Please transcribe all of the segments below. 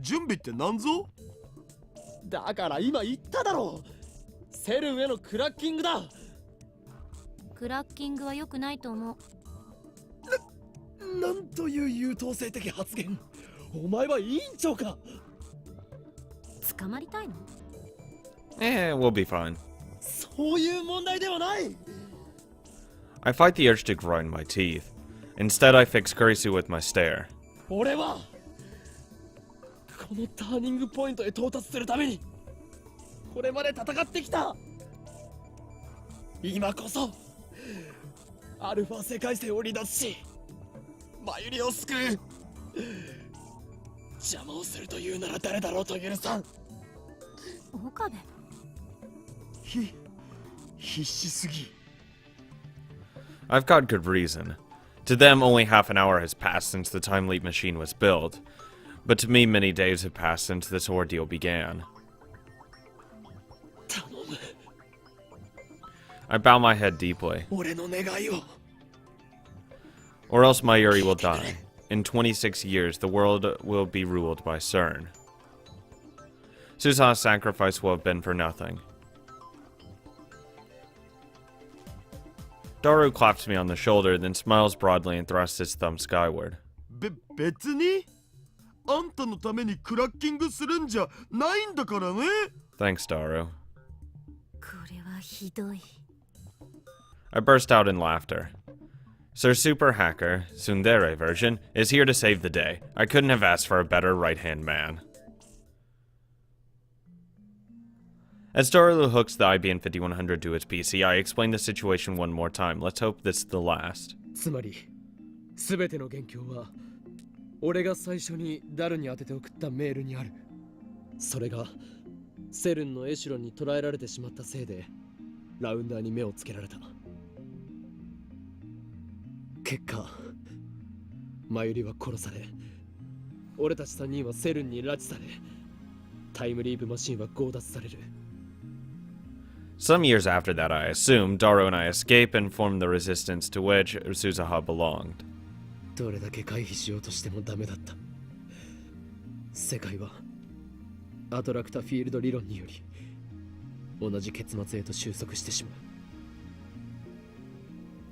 準備ってなんぞ？だから今言っただろう。セルンへのクラッキングだ。クラッキングは良くないと思う。なんという優等生的発言。お前は委員長か。捕まりたいの？ we'll be fine. そういう問題ではない。I fight the urge to grind my teeth. Instead, I fix Kurisu with my stare. 俺はこのターニングポイントへ到達するためにこれまで戦ってきた。今こそアルファ世界線を離脱しマユリを救う。邪魔をするというなら誰だろうと許さん。岡部。必死すぎ。I've got good reason. To them, only half an hour has passed since the time leap machine was built. But to me, many days have passed since this ordeal began. I bow my head deeply. Or else Mayuri will die. In 26 years, the world will be ruled by CERN. Susa's sacrifice will have been for nothing. Daru claps me on the shoulder, then smiles broadly and thrusts his thumb skyward. 別にあんたのためにクラッキングするんじゃないんだからね。Thanks, Daru. これはひどい。I burst out in laughter. Sir Super Hacker, Tsundere version, is here to save the day. I couldn't have asked for a better right-hand man. As Daru hooks the IBM 5100 to its PC, I explain the situation one more time. Let's hope this is the last. つまり全ての元凶は俺が最初にダルに当てて送ったメールにある。それがセルンのエシュロンに捕らえられてしまったせいでラウンダーに目をつけられた。結果マユリは殺され、俺たち3人はセルンに拉致され、タイムリープマシンは強奪される。Some years after that, I assume, Daru and I escape and form the resistance to which Susaha belonged. どれだけ回避しようとしてもダメだった。世界はアトラクタフィールド理論により同じ結末へと収束してしま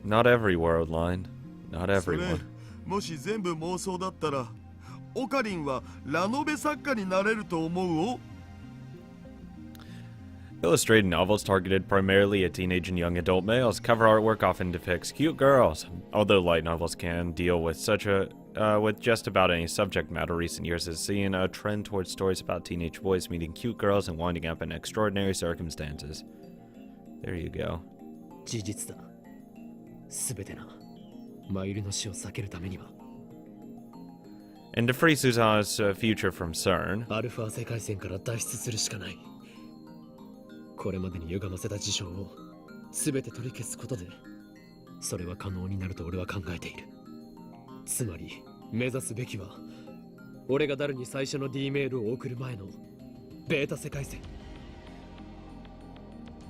う。 Not every world line. Not それ everyone. もし全部妄想だったらオカリンはラノベ作家になれると思うお。 Illustrated novels targeted primarily at teenage and young adult males. Cover artwork often depicts cute girls. Although light novels can deal with with just about any subject matter, recent years has seen a trend towards stories about teenage boys meeting cute girls and winding up in extraordinary circumstances. There you go. 事実だ。すべてな。マユリの死を避けるためには。And to free Suza's future from CERN, アルファ世界線から脱出するしかない。これまでに歪ませた事象を全て取り消すことでそれは可能になると俺は考えている。つまり目指すべきは俺がダルに最初の D メールを送る前のベータ世界線。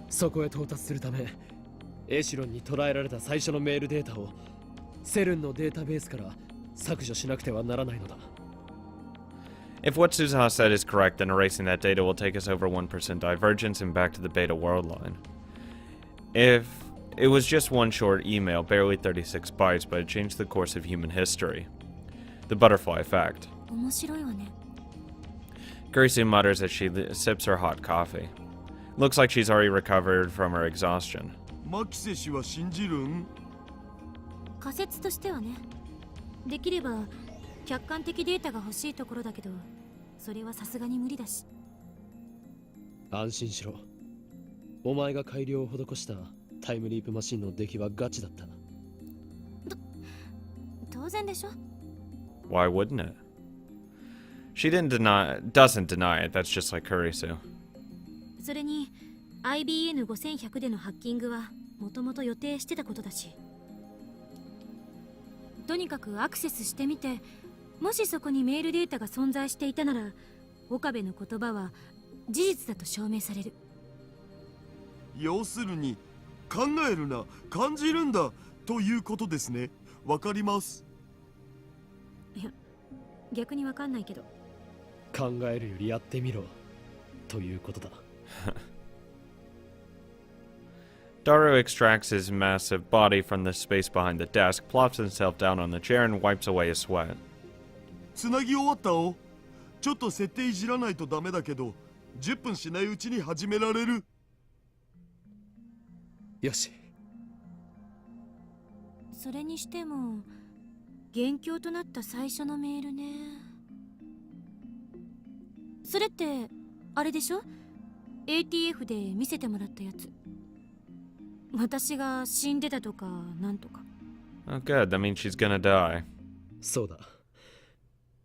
そこへ到達するためエシロンに捉えられた最初のメールデータをセルンのデータベースから削除しなくてはならないのだ。if what Suzaha said is correct, then erasing that data will take us over 1% divergence and back to the beta world line. If it was just one short email, barely 36 bytes, but it changed the course of human history. The butterfly effect. 面白いわね。 Kurisu mutters as she sips her hot coffee. Looks like she's already recovered from her exhaustion. マキセ氏は信じるん？仮説としてはね。できれば客観的データが欲しいところだけど、それはさすがに無理だし。安心しろ。お前が改良を施したタイムリープマシンの出来はガチだった。当然でしょ。 Why wouldn't it? She doesn't deny it. That's just like Kurisu. それに IBN5100 でのハッキングはもともと予定してたことだし。とにかくアクセスしてみて、もしそこにメールデータが存在していたなら、岡部の言葉は事実だと証明される。要するに考えるな、感じるんだということですね。わかります。いや、逆にわかんないけど。考えるよりやってみろということだ。Daru extracts his massive body from the space behind the desk, plops himself down on the chair, and wipes away his sweat. つなぎ終わったお。ちょっと設定いじらないとダメだけど、10分しないうちに始められる。よし。それにしても元凶となった最初のメールね。それってあれでしょ？ ATF で見せてもらったやつ。私が死んでたとかなんとか。Oh, good. That means she's gonna die. そうだ。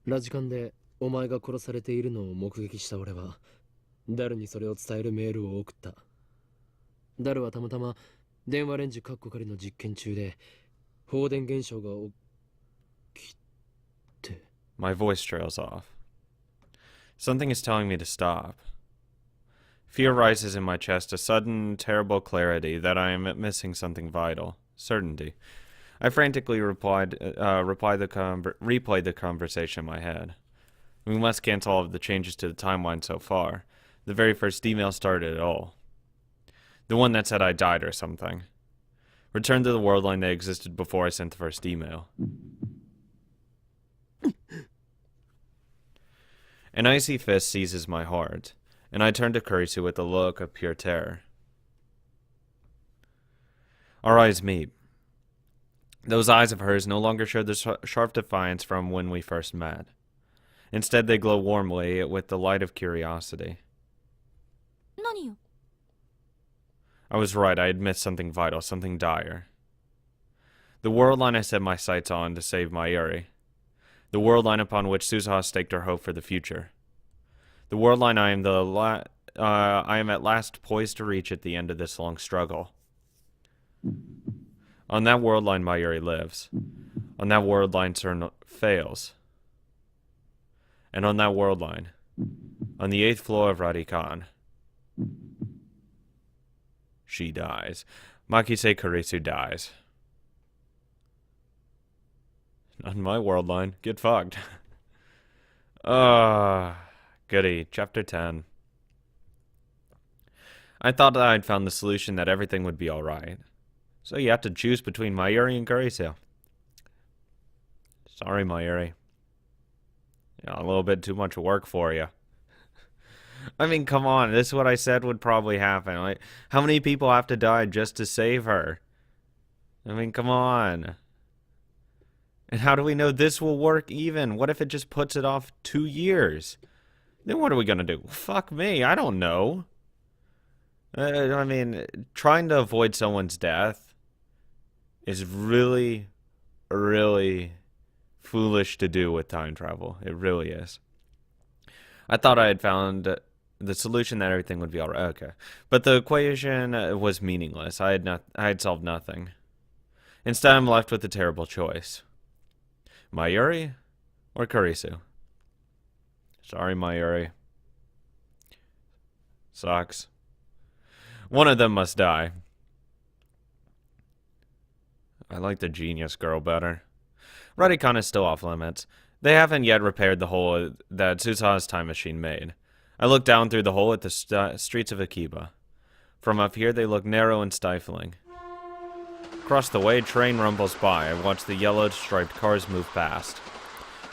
ラジカンでお前が殺されているのを目撃した俺は、ダルにそれを伝えるメールを送った。ダルはたまたま電話レンジカッコ仮の実験中で、放電現象が起きて。My voice trails off. Something is telling me to stop. Fear rises in my chest, a sudden, terrible clarity that I am missing something vital. Certainty. I frantically replayed the conversation in my head. We must cancel all of the changes to the timeline so far. The very first email started it all. The one that said I died or something. Return to the world line that existed before I sent the first email. An icy fist seizes my heart, and I turn to Kurisu with a look of pure terror. Our eyes meet. Those eyes of hers no longer show the sharp defiance from when we first met. Instead, they glow warmly with the light of curiosity. 何よ。 I was right, I had missed something vital, something dire. The world line I set my sights on to save Mayuri. The world line upon which Suzuha staked her hope for the future. The world line I am at last poised to reach at the end of this long struggle. On that world line Mayuri lives. On that world line CERN fails. And on that world line, on the 8th floor of Radikan, she dies. Makise Kurisu dies. On my world line, get fucked. Goody. Chapter 10. I thought that I'd found the solution, that everything would be alright. So you have to choose between Mayuri and Kurisu. Sorry, Mayuri. Yeah, a little bit too much work for you. I mean, come on. This is what I said would probably happen. Like, how many people have to die just to save her? I mean, come on. And how do we know this will work even? What if it just puts it off 2 years? Then what are we gonna do? Fuck me, I don't know. I mean, trying to avoid someone's death is really, really foolish to do with time travel. It really is. I thought I had found the solution, that everything would be alright. Okay. But the equation was meaningless. I had solved nothing. Instead, I'm left with a terrible choice. Mayuri or Kurisu? Sorry, Mayuri. Sucks. One of them must die. I like the genius girl better. Radikan is still off limits. They haven't yet repaired the hole that Suzuha's time machine made. I look down through the hole at the streets of Akiba. From up here, they look narrow and stifling. Across the way, a train rumbles by. I watch the yellow striped cars move past.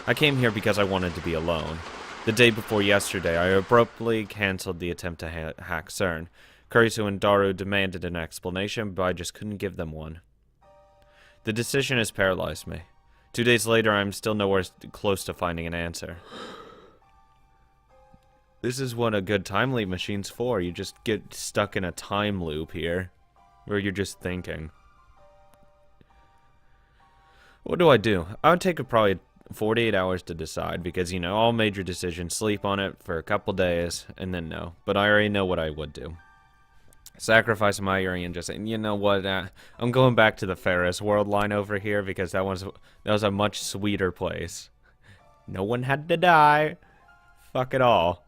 I came here because I wanted to be alone. The day before yesterday, I abruptly cancelled the attempt to hack CERN. Kurisu and Daru demanded an explanation, but I just couldn't give them one. The decision has paralyzed me. 2 days later, I'm still nowhere close to finding an answer. This is what a good time leap machine's for. You just get stuck in a time loop here, where you're just thinking. What do? I would take probably 48 hours to decide, because, you know, all major decisions, sleep on it for a couple days, and then no. But I already know what I would do. Sacrifice Mayuri and just say, you know what, I'm going back to the Ferris world line over here, because that was a much sweeter place. No one had to die. Fuck it all.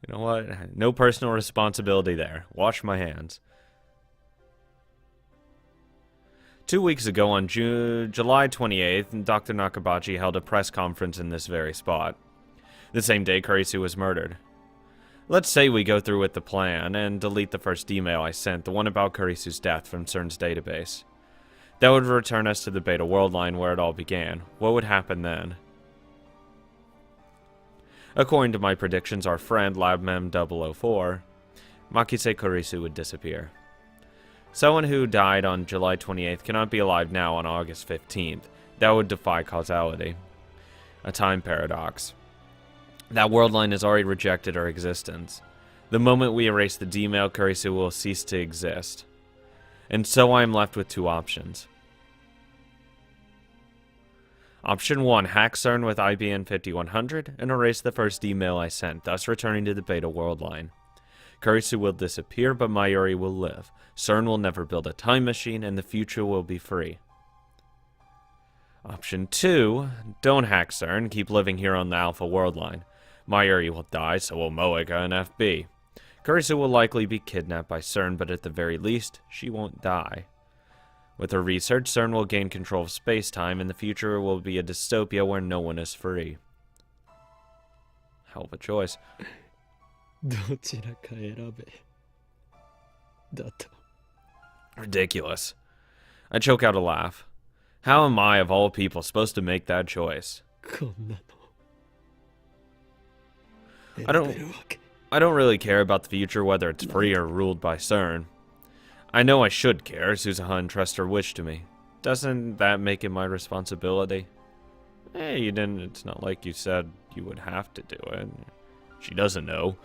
You know what? No personal responsibility there. Wash my hands. 2 weeks ago, on July 28th, Dr. Nakabachi held a press conference in this very spot. the same day Kurisu was murdered. Let's say we go through with the plan and delete the first email I sent, the one about Kurisu's death, from CERN's database. That would return us to the Beta World line where it all began. What would happen then? According to my predictions, our friend LabMem004, Makise Kurisu would disappear. Someone who died on July 28th cannot be alive now on August 15th. That would defy causality. A time paradox. That world line has already rejected our existence. The moment we erase the D-mail, Kurisu will cease to exist. And so I am left with two options. Option 1, hack CERN with IBN 5100 and erase the first email I sent, thus returning to the Beta World line. Kurisu will disappear, but Mayuri will live. CERN will never build a time machine, and the future will be free. Option 2, don't hack CERN, keep living here on the Alpha World line. Mayuri will die, so will Moeka and FB. Kurisu will likely be kidnapped by CERN, but at the very least, she won't die. With her research, CERN will gain control of space-time, and the future will be a dystopia where no one is free. Hell of a choice. どちらか選べ。だと。 Ridiculous. I choke out a laugh. How am I, of all people, supposed to make that choice? こんなの。 I don't really care about the future, whether it's free or ruled by CERN. I know I should care. Suzuha entrusts her wish to me. Doesn't that make it my responsibility? Hey, you didn't. It's not like you said you would have to do it. She doesn't know.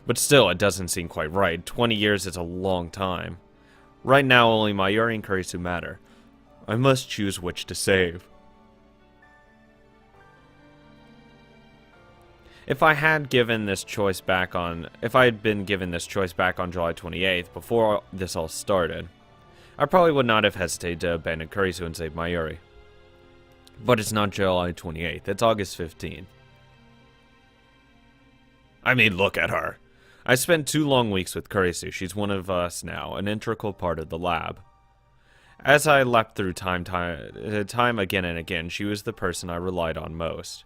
But still, it doesn't seem quite right. 20 years is a long time. Right now, only Mayuri and Kurisu matter. I must choose which to save. If I had been given this choice back on July 28th, before this all started, I probably would not have hesitated to abandon Kurisu and save Mayuri. But it's not July 28th, it's August 15th. I mean, look at her. I spent 2 long weeks with Kurisu. She's one of us now, an integral part of the lab. As I leapt through time again and again, she was the person I relied on most.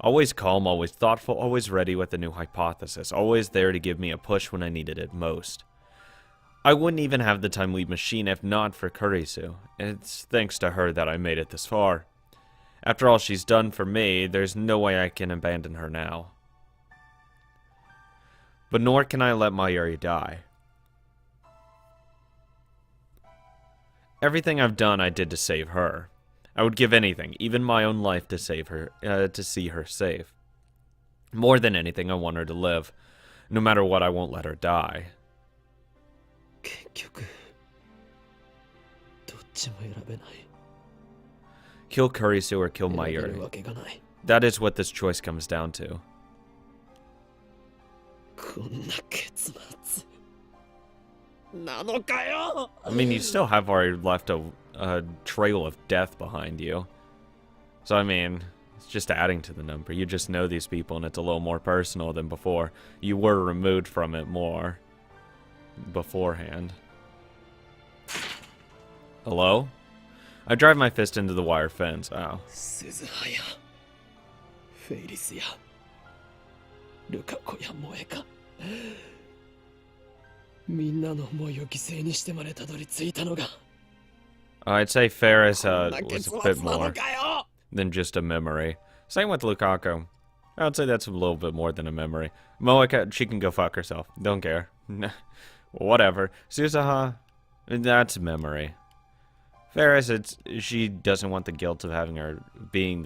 Always calm, always thoughtful, always ready with a new hypothesis, always there to give me a push when I needed it most. I wouldn't even have the time leap machine if not for Kurisu. It's thanks to her that I made it this far. After all she's done for me, there's no way I can abandon her now. But nor can I let Mayuri die. Everything I've done I did to save her. I would give anything, even my own life, to save her, to see her safe. More than anything, I want her to live. No matter what, I won't let her die. 結局どっちも選べない。 Kill Kurisu or kill 選べ Mayuri. るわけがない。 That is what this choice comes down to. こんな結末なのかよ。 I mean, you still have already left a trail of death behind you. So, I mean, it's just adding to the number. You just know these people and it's a little more personal than before. You were removed from it more beforehand. Hello? I drive my fist into the wire fence. Ow. 鈴葉やフェイリスやルカ子や萌えかみんなの思いを犠牲にしてまでたどり着いたのが I'd say Ferris was a bit more than just a memory. Same with Lukaku. I would say that's a little bit more than a memory. Moeka, she can go fuck herself. Don't care. Whatever. Suzuha, that's a memory. Ferris, she doesn't want the guilt of having her being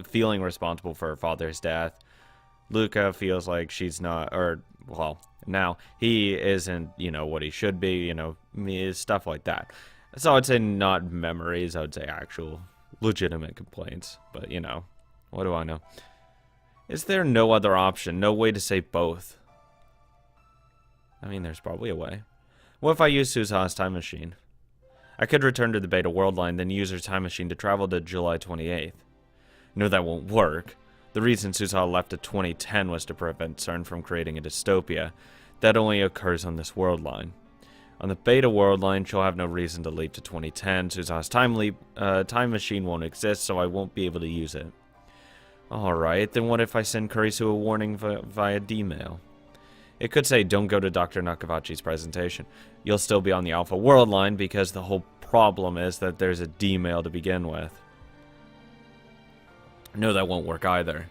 feeling responsible for her father's death. Luca feels like she's not, or, well, now, he isn't, what he should be, stuff like that. So I'd say not memories, I would say actual legitimate complaints. But, what do I know? Is there no other option? No way to save both? I mean, there's probably a way. What if I use Suzuha's time machine? I could return to the Beta World line, then use her time machine to travel to July 28th. No, that won't work. The reason Suzuha left at 2010 was to prevent CERN from creating a dystopia. That only occurs on this world line. On the Beta World line, she'll have no reason to leap to 2010. Suzuha's time machine won't exist, so I won't be able to use it. Alright, then what if I send Kurisu a warning via D-mail? It could say, don't go to Dr. Nakavachi's presentation. You'll still be on the Alpha World line because the whole problem is that there's a D-mail to begin with. No, that won't work either.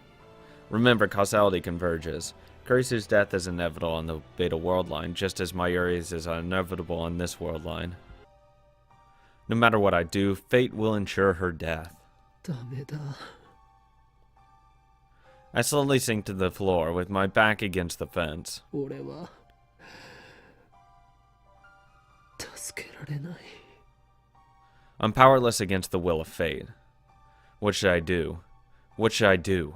Remember, causality converges. Kurisu's death is inevitable on the Beta World line, just as Mayuri's is inevitable on this world line. No matter what I do, fate will ensure her death. ダメだ。 I slowly sink to the floor with my back against the fence. 俺は助けられない。 I'm powerless against the will of fate. What should I do? What should I do?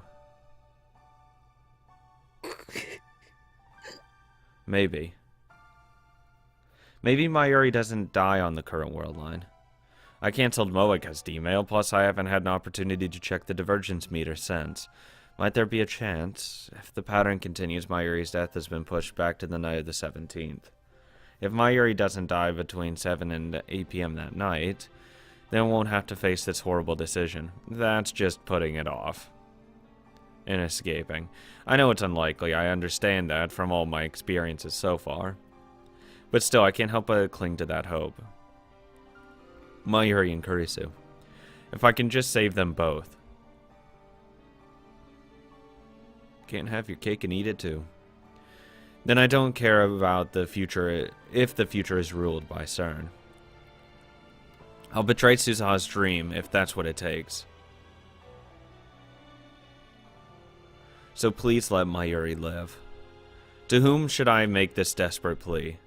Maybe. Maybe Mayuri doesn't die on the current world line. I cancelled Moeka's D-mail, plus I haven't had an opportunity to check the divergence meter since. Might there be a chance? If the pattern continues, Mayuri's death has been pushed back to the night of the 17th. If Mayuri doesn't die between 7 and 8 p.m. that night, then I won't have to face this horrible decision. That's just putting it off. And escaping. I know it's unlikely, I understand that from all my experiences so far. But still, I can't help but cling to that hope. Mayuri and Kurisu. If I can just save them both. Can't have your cake and eat it too. Then I don't care about the future if the future is ruled by CERN. I'll betray Suzaha's dream if that's what it takes. So please let Mayuri live. To whom should I make this desperate plea?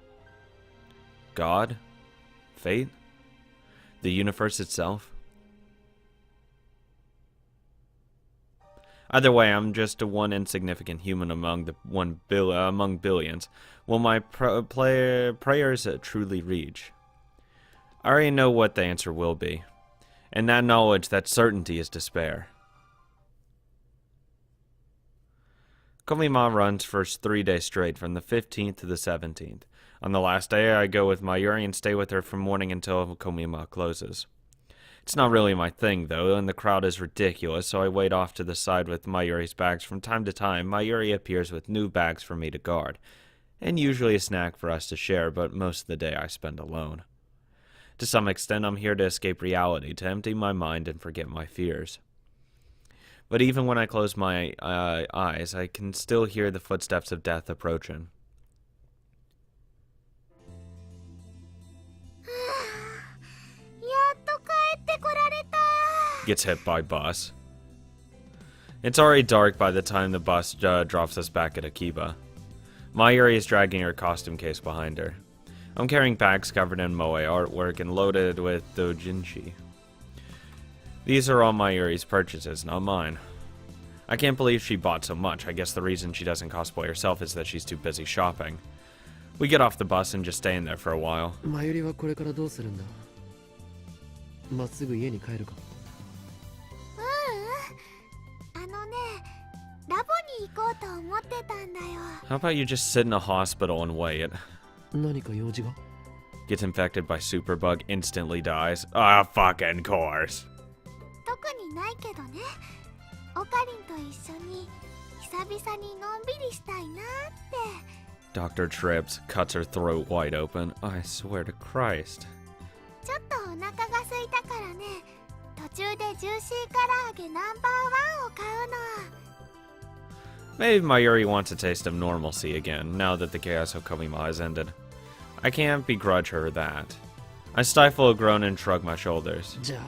God? Fate? The universe itself? Either way, I'm just one insignificant human among among billions. Will my prayers truly reach? I already know what the answer will be. And that knowledge, that certainty, is despair. Komima runs for 3 days straight, from the 15th to the 17th. On the last day, I go with Mayuri and stay with her from morning until Komima closes. It's not really my thing, though, and the crowd is ridiculous, so I wait off to the side with Mayuri's bags. From time to time, Mayuri appears with new bags for me to guard, and usually a snack for us to share, but most of the day I spend alone. To some extent, I'm here to escape reality, to empty my mind and forget my fears. But even when I close my eyes, I can still hear the footsteps of death approaching. Gets hit by bus. It's already dark by the time the bus drops us back at Akiba. Mayuri is dragging her costume case behind her. I'm carrying bags covered in moe artwork and loaded with doujinshi. These are all Mayuri's purchases, not mine. I can't believe she bought so much. I guess the reason she doesn't cosplay herself is that she's too busy shopping. We get off the bus and just stay in there for a while. マユリはこれからどうするんだ。まっすぐ家に帰るか。How about you just sit in a hospital and wait? 何か用事が？ Gets infected by superbug, instantly dies. Ah, fucking course. 特にないけどね。オカリンと一緒に久々にのんびりしたいなって。 Dr. Trips cuts her throat wide open. I swear to Christ. ちょっとお腹が空いたからね。途中でジューシー唐揚げナンバー1を買うの。 Maybe Mayuri wants a taste of normalcy again, now that the chaos of Komima has ended. I can't begrudge her that. I stifle a groan and shrug my shoulders. じゃあ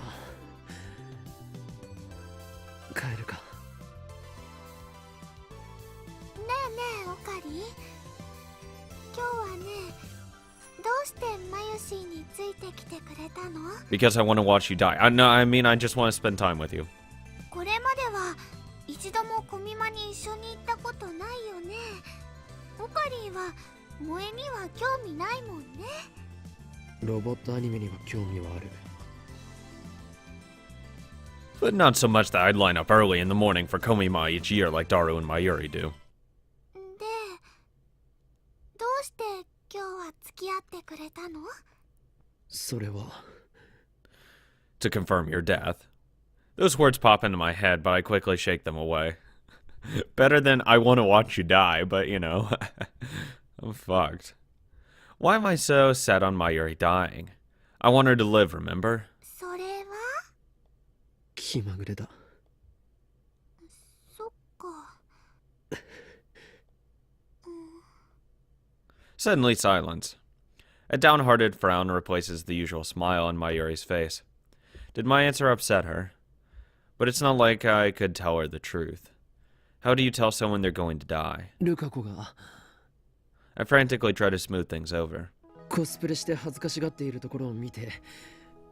帰るか。ねえねえオカリン。今日はね、どうしてマユシーについてきてくれたの？ Because I want to watch you die. No, I mean I just want to spend time with you. これまでは一度もコミマに一緒に行ったことないよね。オカリンは萌えには興味ないもんね。ロボットアニメには興味はある。 But not so much that I'd line up early in the morning for Komima each year like Daru and Mayuri do. で、どうして今日は付き合ってくれたの？それは。 To confirm your death. Those words pop into my head, but I quickly shake them away. Better than I want to watch you die, but you know, I'm fucked. Why am I so set on Mayuri dying? I want her to live, remember? それは気まぐれだ。そっか。Suddenly silence. A downhearted frown replaces the usual smile on Mayuri's face. Did my answer upset her? But it's not like I could tell her the truth. How do you tell someone they're going to die? ルカ子が I frantically try to smooth things over. コスプレして恥ずかしがっているところを見て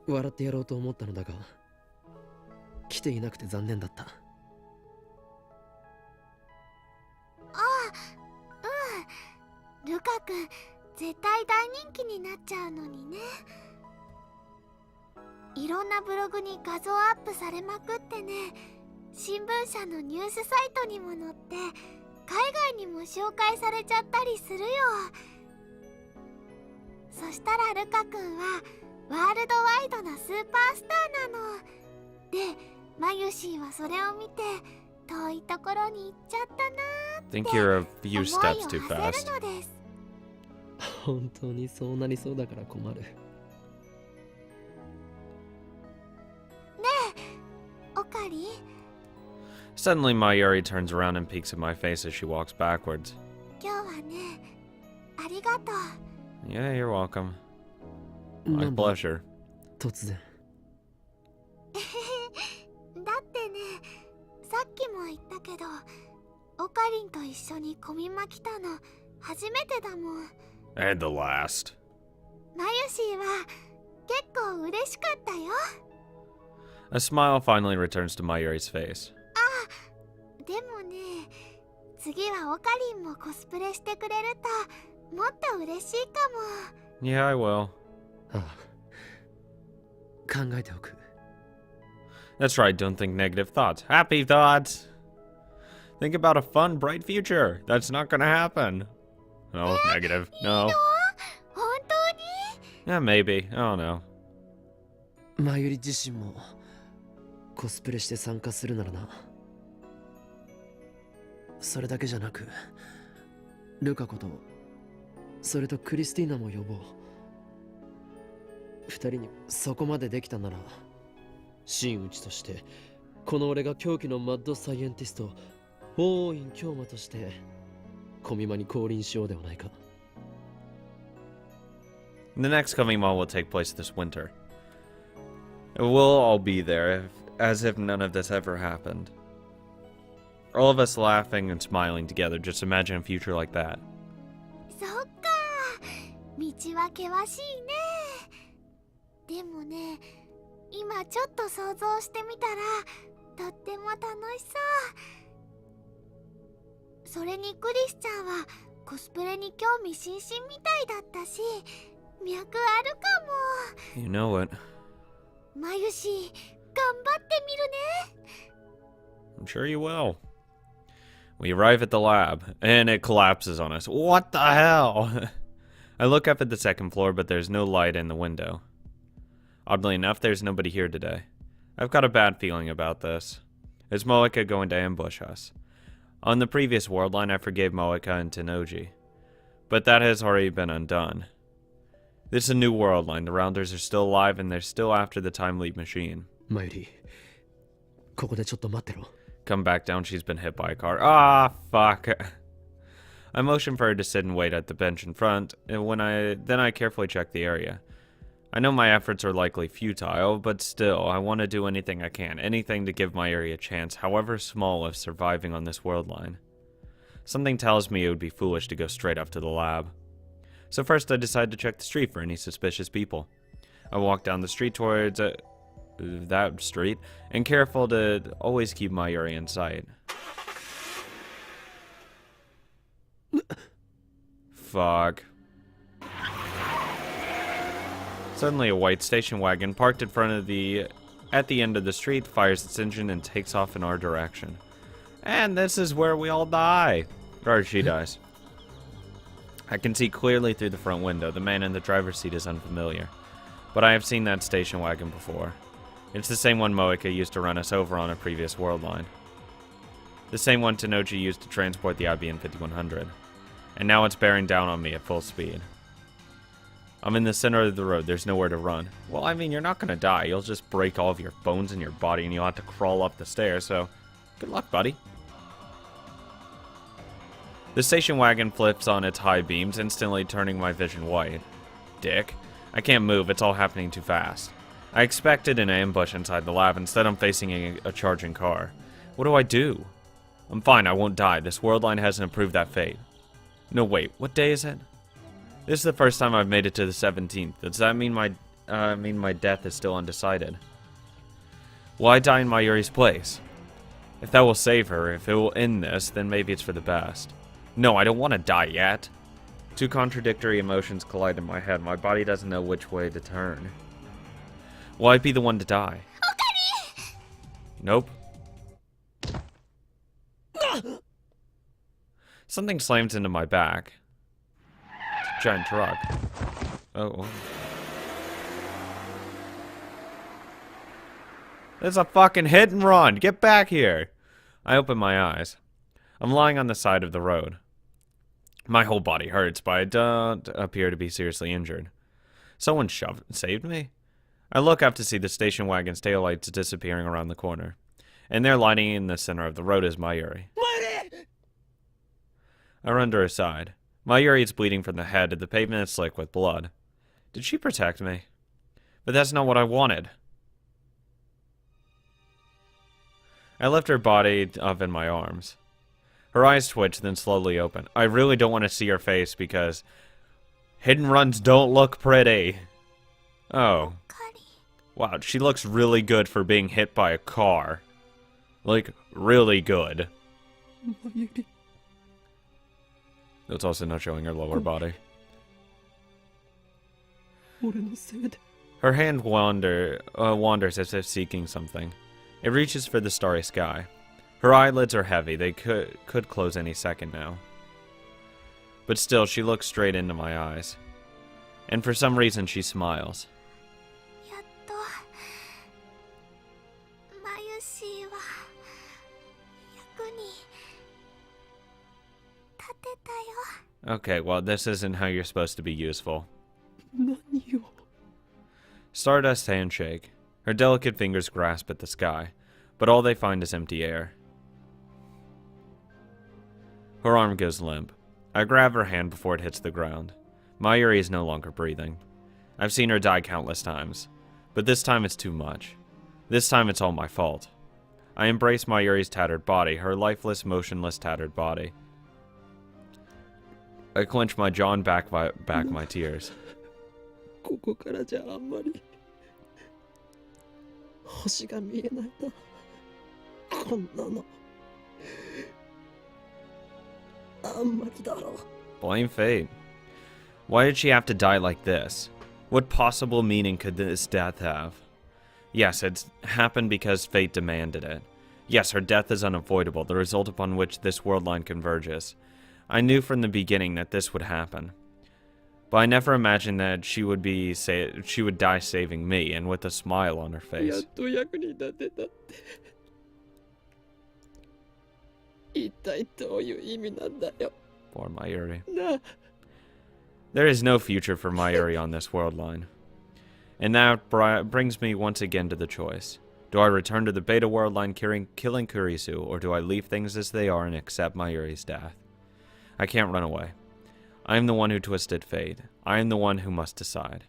笑ってやろうと思ったのだが来ていなくて残念だった。ルカ君絶対大人気になっちゃうのにね。いろんなブログに画像アップされまくってね、新聞社のニュースサイトにも載って海外にも紹介されちゃったりするよ。そしたらルカ君はワールドワイドなスーパースターなので、マユシーはそれを見て遠いところに行っちゃったなーって Think you're a few 思いを steps too 馳せ fast. るのです。本当にそうなりそうだから困る。オカリ Suddenly, Mayuri turns around and peeks at my face as she walks backwards. 今日はね、ありがとう。 Yeah, you're welcome. な My んだ pleasure. 突然。だってね、さっきも言ったけど、オカリンと一緒にコミマ来たの初めてだもん。 And the last. マユシーは結構嬉しかったよ。 A smile finally returns to Mayuri's face. でもね、次はオカリンもコスプレしてくれるともっと嬉しいかも。 Yeah, I will. ああ、考えておく。 That's right, don't think negative thoughts. Happy thoughts! Think about a fun, bright future. That's not gonna happen. No, negative. No. 本当に？ Yeah, maybe. I don't know. マユリ自身もコスプレして参加するならな。それだけじゃなく、ルカ子とそれとクリスティーナも呼ぼう。二人にそこまでできたなら、真打ちとしてこの俺が狂気のマッドサイエンティスト王院京馬としてコミマに降臨しようではないか。 The next Komima will take place this winter. We'll all be there, as if none of this ever happened. All of us laughing and smiling together. Just imagine a future like that. そっか、道は険しいね。でもね、今ちょっと想像してみたらとっても楽しそう。それにクリスちゃんはコスプレに興味津々みたいだったし、脈あるかも。 You know it. マユシ、頑張ってみるね。 I'm sure you will. We arrive at the lab, and it collapses on us. What the hell? I look up at the second floor, but there's no light in the window. Oddly enough, there's nobody here today. I've got a bad feeling about this. Is Moeka going to ambush us? On the previous world line, I forgave Moeka and Tenoji, but that has already been undone. This is a new world line. The Rounders are still alive, and they're still after the time leap machine. マユリ、ここでちょっと待ってろ。 Come back down, she's been hit by a car. Ah, fuck. I motion for her to sit and wait at the bench in front, and then I carefully check the area. I know my efforts are likely futile, but still, I want to do anything I can, anything to give my area a chance, however small, of surviving on this world line. Something tells me it would be foolish to go straight up to the lab. So first I decide to check the street for any suspicious people. I walk down the street towards that street, and careful to always keep my area in sight. Fuck. Suddenly a white station wagon parked in front of at the end of the street fires its engine and takes off in our direction. And this is where we all die. Or she dies. I can see clearly through the front window. The man in the driver's seat is unfamiliar. But I have seen that station wagon before. It's the same one Moeka used to run us over on a previous world line. The same one Tenochi used to transport the IBM 5100. And now it's bearing down on me at full speed. I'm in the center of the road, there's nowhere to run. Well, I mean, you're not gonna die, you'll just break all of your bones in your body and you'll have to crawl up the stairs, so good luck, buddy. The station wagon flips on its high beams, instantly turning my vision white. Dick. I can't move, it's all happening too fast. I expected an ambush inside the lab, instead I'm facing a charging car. What do I do? I'm fine, I won't die, this world line hasn't approved that fate. No, wait, what day is it? This is the first time I've made it to the 17th. Does that mean my death is still undecided? Will I die in Mayuri's place? If that will save her, if it will end this, then maybe it's for the best. No, I don't want to die yet. Two contradictory emotions collide in my head. My body doesn't know which way to turn. Will I be the one to die? Nope. Something slams into my back. It's a giant truck. Oh. There's a fucking hit and run. Get back here. I open my eyes. I'm lying on the side of the road. My whole body hurts, but I don't appear to be seriously injured. Someone saved me? I look up to see the station wagon's taillights disappearing around the corner. And there, lighting in the center of the road, is Mayuri. I run to her side. Mayuri is bleeding from the head, and the pavement is slick with blood. Did she protect me? But that's not what I wanted. I lift her body up in my arms. Her eyes twitch, then slowly open. I really don't want to see her face because hidden runs don't look pretty. Oh. Wow, she looks really good for being hit by a car. Like, really good. It's also not showing her lower body. Her hand wanders as if seeking something. It reaches for the starry sky. Her eyelids are heavy. They could close any second now. But still, she looks straight into my eyes. And for some reason, she smiles. Okay, well, this isn't how you're supposed to be useful. Stardust handshake. Her delicate fingers grasp at the sky, but all they find is empty air. Her arm goes limp. I grab her hand before it hits the ground. Mayuri is no longer breathing. I've seen her die countless times, but this time it's too much. This time it's all my fault. I embrace Mayuri's tattered body, her lifeless, motionless, tattered body. I clench my jaw and back my tears. Blame fate. Why did she have to die like this? What possible meaning could this death have? Yes, it's happened because fate demanded it. Yes, her death is unavoidable, the result upon which this world line converges. I knew from the beginning that this would happen. But I never imagined that she would die saving me, and with a smile on her face. Poor Mayuri. There is no future for Mayuri on this world line. And that brings me once again to the choice. Do I return to the Beta world line killing Kurisu, or do I leave things as they are and accept Mayuri's death? I can't run away. I am the one who twisted fate. I am the one who must decide.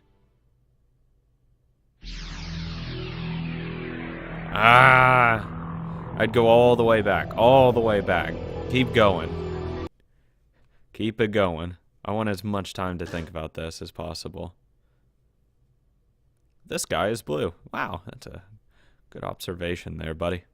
I'd go all the way back. All the way back. Keep going. Keep it going. I want as much time to think about this as possible. This guy is blue. Wow, that's a good observation there, buddy.